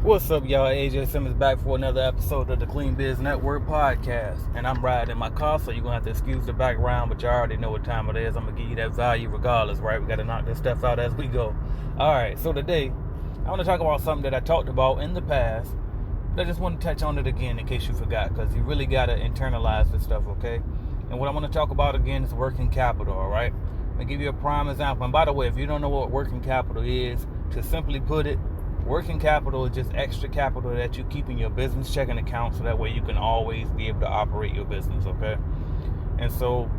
What's up, y'all? AJ Simmons back for another episode of the Clean Biz Network podcast. And I'm riding in my car, so you're going to have to excuse the background, but you already know what time it is. I'm going to give you that value regardless, right? We got to knock this stuff out as we go. All right, so today, I want to talk about something that I talked about in the past, but I just want to touch on it again in case you forgot, because you really got to internalize this stuff, okay? And what I want to talk about again is working capital, all right? I'm going to give you a prime example. And by the way, if you don't know what working capital is, to simply put it, working capital is just extra capital that you keep in your business checking account, so that way you can always be able to operate your business, okay? And so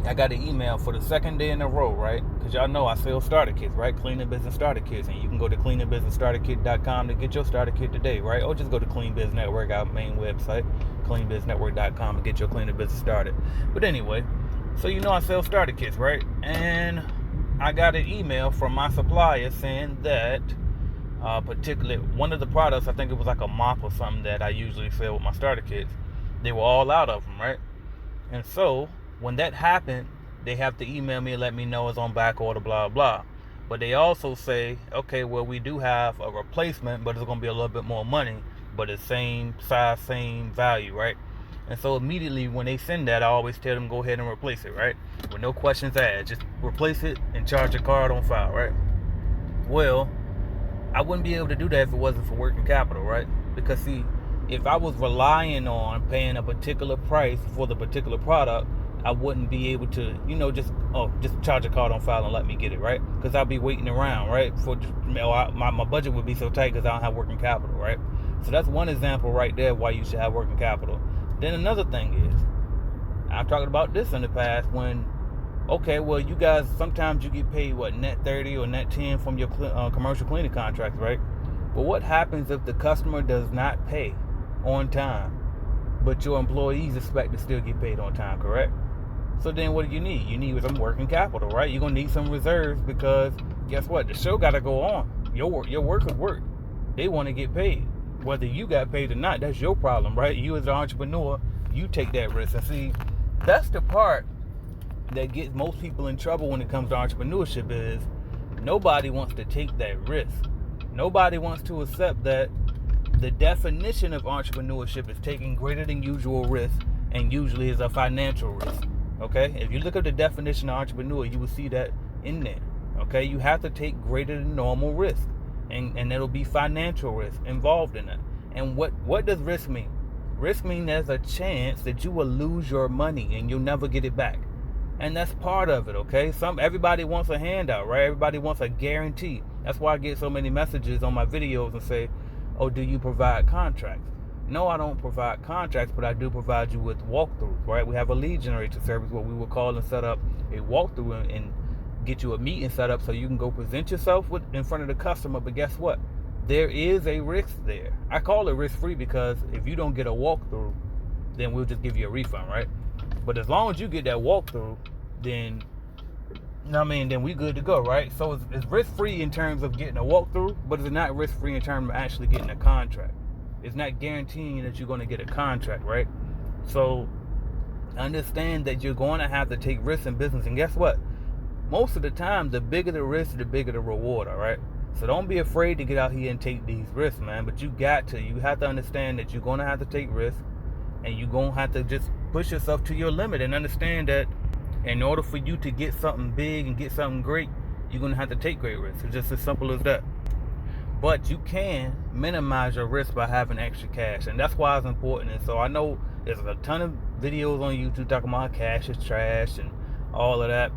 I got an email for the second day in a row, right? Because y'all know I sell starter kits, right? Cleaning Business Starter Kits. And you can go to cleaningbusinessstarterkit.com to get your starter kit today, right? Or just go to Clean Biz Network, our main website, cleanbiznetwork.com, to get your cleaning business started. But anyway, so you know I sell starter kits, right? And I got an email from my supplier saying that particularly one of the products, I think it was like a mop or something that I usually sell with my starter kits, they were all out of them, right? And so when that happened, they have to email me and let me know it's on back order, blah blah. But they also say, okay, well, we do have a replacement, but it's going to be a little bit more money, but it's same size, same value, right? And so immediately when they send that, I always tell them go ahead and replace it, right? With no questions asked, just replace it and charge your card on file, right? Well, I wouldn't be able to do that if it wasn't for working capital, right? Because see, if I was relying on paying a particular price for the particular product, I wouldn't be able to, just charge a card on file and let me get it, right? Because I'd be waiting around, right? My budget would be so tight because I don't have working capital, right? So that's one example right there why you should have working capital. Then another thing is, I've talked about this in the past when, okay, well, you guys, sometimes you get paid, net 30 or net 10 from your commercial cleaning contracts, right? But what happens if the customer does not pay on time, but your employees expect to still get paid on time, correct? So then what do you need? You need some working capital, right? You're going to need some reserves because guess what? The show got to go on. Your workers work. They want to get paid. Whether you got paid or not, that's your problem, right? You as an entrepreneur, you take that risk. And see, that's the part that gets most people in trouble when it comes to entrepreneurship is nobody wants to take that risk. Nobody wants to accept that the definition of entrepreneurship is taking greater than usual risk, and usually is a financial risk. Okay? If you look at the definition of entrepreneur, you will see that in there. Okay? You have to take greater than normal risk. And there'll be financial risk involved in it. And what does risk mean? Risk means there's a chance that you will lose your money and you'll never get it back. And that's part of it, okay? Everybody wants a handout, right? Everybody wants a guarantee. That's why I get so many messages on my videos and say, oh, do you provide contracts? No, I don't provide contracts, but I do provide you with walkthroughs, right? We have a lead generator service where we will call and set up a walkthrough and get you a meeting set up so you can go present yourself in front of the customer. But guess what? There is a risk there. I call it risk-free because if you don't get a walkthrough, then we'll just give you a refund, right? But as long as you get that walkthrough, then we good to go, right? So it's risk-free in terms of getting a walkthrough, but it's not risk-free in terms of actually getting a contract. It's not guaranteeing that you're going to get a contract, right? So understand that you're going to have to take risks in business. And guess what? Most of the time, the bigger the risk, the bigger the reward, all right? So don't be afraid to get out here and take these risks, man. But you have to understand that you're going to have to take risks, and you're going to have to just push yourself to your limit and understand that in order for you to get something big and get something great, you're going to have to take great risks. It's just as simple as that. But you can minimize your risk by having extra cash, and that's why it's important. And so I know there's a ton of videos on YouTube talking about how cash is trash and all of that.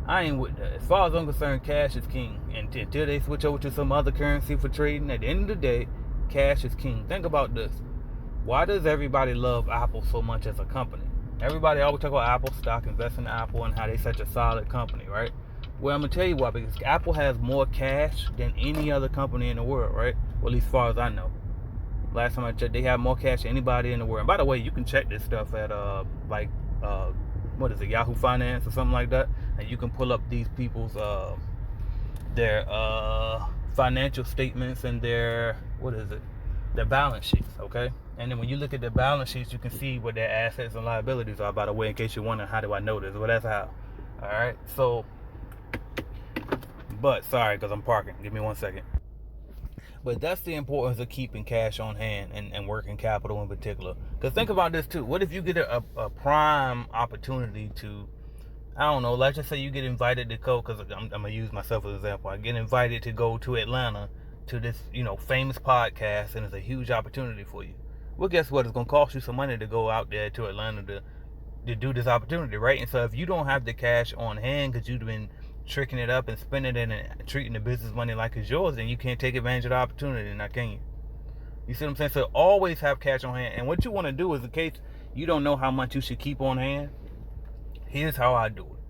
I ain't with that. As far as I'm concerned, cash is king. And until they switch over to some other currency for trading, at the end of the day, cash is king. Think about this. Why does everybody love Apple so much as a company? Everybody always talk about Apple stock, invest in Apple, and how they're such a solid company, right? Well, I'm going to tell you why. Because Apple has more cash than any other company in the world, right? Well, at least as far as I know. Last time I checked, they have more cash than anybody in the world. And by the way, you can check this stuff at, Yahoo Finance or something like that. And you can pull up these people's, their financial statements and their balance sheets, okay? And then when you look at the balance sheets, you can see what their assets and liabilities are, by the way, in case you're wondering, how do I know this? Well, that's how. All right, so, but sorry, because I'm parking. Give me 1 second. But that's the importance of keeping cash on hand and working capital in particular. Because think about this too. What if you get a prime opportunity to, I don't know, let's just say you get invited to go, because I'm going to use myself as an example. I get invited to go to Atlanta to this, famous podcast, and it's a huge opportunity for you. Well, guess what? It's going to cost you some money to go out there to Atlanta to do this opportunity, right? And so if you don't have the cash on hand because you've been tricking it up and spending it and treating the business money like it's yours, then you can't take advantage of the opportunity, now can you? You see what I'm saying? So always have cash on hand. And what you want to do is, in case you don't know how much you should keep on hand, here's how I do it.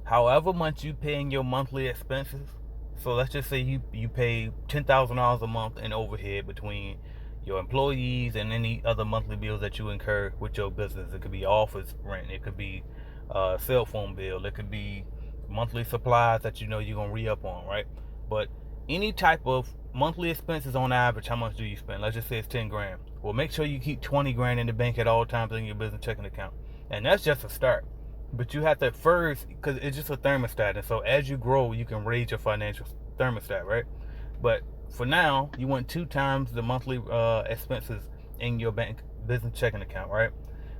However much you pay in your monthly expenses, so let's just say you pay $10,000 a month in overhead between your employees and any other monthly bills that you incur with your business. It could be office rent, it could be a cell phone bill, it could be monthly supplies that you're going to re-up on, right? But any type of monthly expenses on average, how much do you spend? Let's just say it's 10 grand. Well, make sure you keep 20 grand in the bank at all times in your business checking account. And that's just a start. But you have to first, because it's just a thermostat. And so as you grow, you can raise your financial thermostat, right? But for now, you want 2 times the monthly expenses in your bank business checking account, right?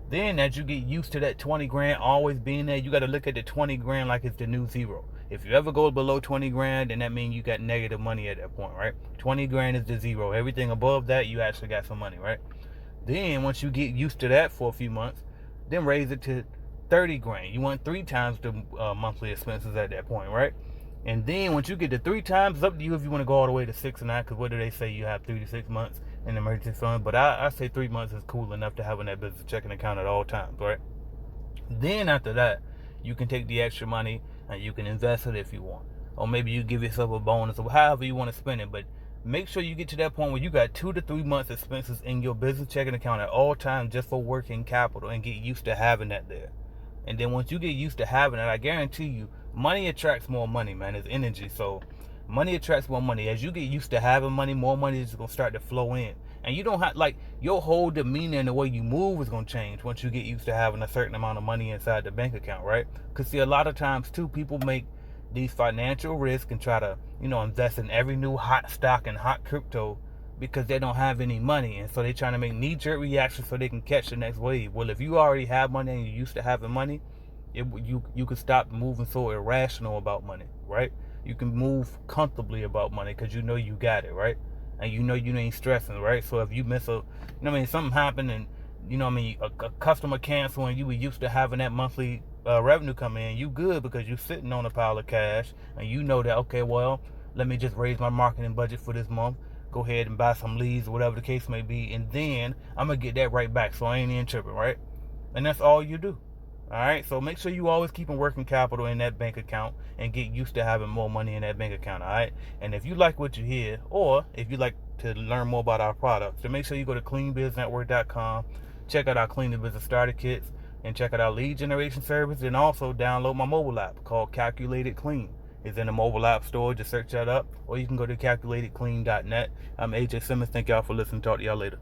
Then as you get used to that 20 grand always being there, you got to look at the 20 grand like it's the new zero. If you ever go below 20 grand, then that means you got negative money at that point, right? 20 grand is the zero. Everything above that, you actually got some money, right? Then once you get used to that for a few months, then raise it to 30 grand. You want 3 times the monthly expenses at that point, right? And then once you get to 3 times, it's up to you if you want to go all the way to 6 or not, because what do they say? You have 3 to 6 months in emergency fund. But I say 3 months is cool enough to have in that business checking account at all times, right? Then after that, you can take the extra money and you can invest it if you want. Or maybe you give yourself a bonus or however you want to spend it. But make sure you get to that point where you got 2 to 3 months expenses in your business checking account at all times just for working capital, and get used to having that there. And then once you get used to having it, I guarantee you, money attracts more money, man. It's energy. So money attracts more money. As you get used to having money, more money is going to start to flow in. And you don't have, your whole demeanor and the way you move is going to change once you get used to having a certain amount of money inside the bank account, right? Because see, a lot of times too, people make these financial risks and try to, invest in every new hot stock and hot crypto because they don't have any money, and so they're trying to make knee-jerk reactions so they can catch the next wave. Well, if you already have money and you're used to having money, you can stop moving so irrational about money, right? You can move comfortably about money because you know you got it, right? And you ain't stressing, right? So if you miss something happened and a customer cancel and you were used to having that monthly revenue come in, you good because you're sitting on a pile of cash and you know that, okay, well, let me just raise my marketing budget for this month, go ahead and buy some leads or whatever the case may be, and then I'm gonna get that right back, so I ain't even tripping, right? And that's all you do. All right, so make sure you always keeping working capital in that bank account and get used to having more money in that bank account. All right, and if you like what you hear, or if you like to learn more about our products, then make sure you go to cleanbiznetwork.com, check out our Clean the Business Starter Kits, and check out our lead generation service, and also download my mobile app called Calculated Clean. It's in the mobile app store. Just search that up, or you can go to calculatedclean.net. I'm AJ Simmons. Thank y'all for listening. Talk to y'all later.